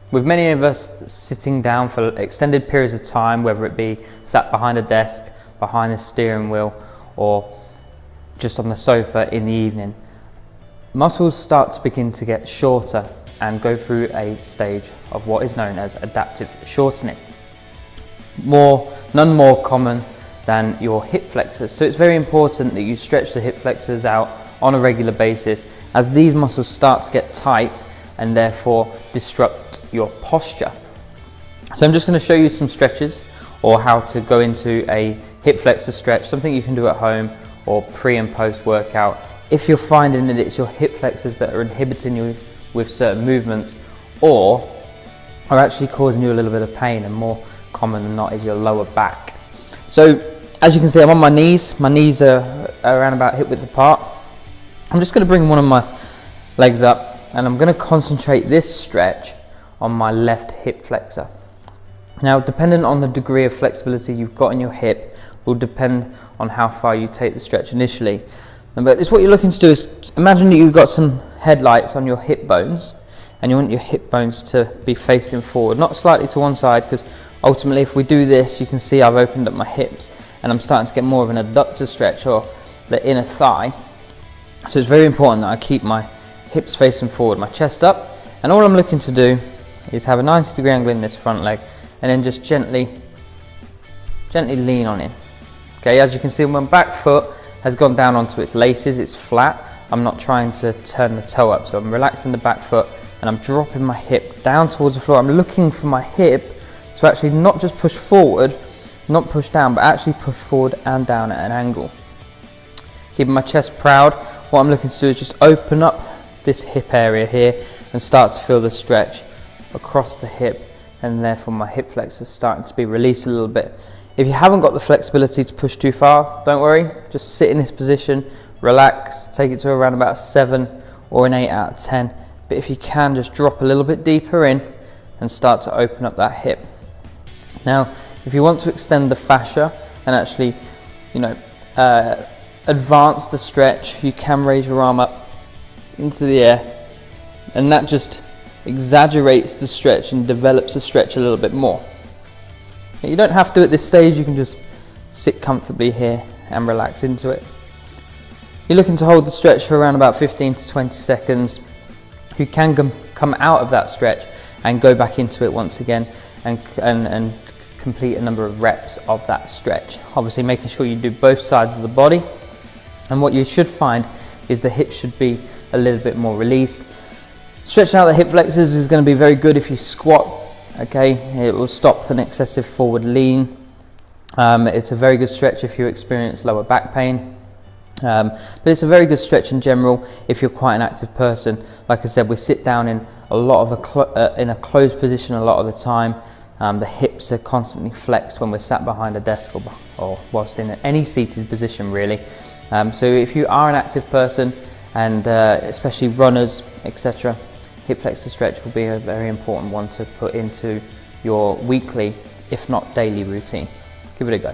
With many of us sitting down for extended periods of time, whether it be sat behind a desk, behind the steering wheel, or just on the sofa in the evening, muscles start to begin to get shorter and go through a stage of what is known as adaptive shortening. None more common than your hip flexors. So it's very important that you stretch the hip flexors out on a regular basis, as these muscles start to get tight and therefore disrupt your posture. So I'm just going to show you some stretches, or how to go into a hip flexor stretch, something you can do at home or pre and post workout if you're finding that it's your hip flexors that are inhibiting you with certain movements, or are actually causing you a little bit of pain, and more common than not is your lower back. So as you can see, I'm on my knees are around about hip width apart. I'm just going to bring one of my legs up, and I'm going to concentrate this stretch on my left hip flexor. Now, depending on the degree of flexibility you've got in your hip will depend on how far you take the stretch initially. But it's what you're looking to do is imagine that you've got some headlights on your hip bones, and you want your hip bones to be facing forward, not slightly to one side, because ultimately if we do this, you can see I've opened up my hips and I'm starting to get more of an adductor stretch, or the inner thigh. So it's very important that I keep my hips facing forward, my chest up, and all I'm looking to do is have a 90-degree angle in this front leg, and then just gently lean on in. Okay, as you can see, my back foot has gone down onto its laces, it's flat. I'm not trying to turn the toe up, so I'm relaxing the back foot and I'm dropping my hip down towards the floor. I'm looking for my hip to actually not just push forward, not push down, but actually push forward and down at an angle. Keeping my chest proud, what I'm looking to do is just open up this hip area here and start to feel the stretch across the hip, and therefore my hip flexors starting to be released a little bit. If you haven't got the flexibility to push too far, don't worry, just sit in this position, relax, take it to around about a 7 or an 8 out of 10. But if you can, just drop a little bit deeper in and start to open up that hip. Now, if you want to extend the fascia and actually, advance the stretch, you can raise your arm up into the air, and that just exaggerates the stretch and develops the stretch a little bit more. You don't have to at this stage, you can just sit comfortably here and relax into it. You're looking to hold the stretch for around about 15 to 20 seconds. You can come out of that stretch and go back into it once again and complete a number of reps of that stretch. Obviously making sure you do both sides of the body, and what you should find is the hips should be a little bit more released. Stretching out the hip flexors is going to be very good if you squat. Okay, it will stop an excessive forward lean. It's a very good stretch if you experience lower back pain. But it's a very good stretch in general if you're quite an active person. Like I said, we sit down in in a closed position a lot of the time. The hips are constantly flexed when we're sat behind a desk or whilst in any seated position, really. So if you are an active person, and especially runners, etc., hip flexor stretch will be a very important one to put into your weekly, if not daily routine. Give it a go.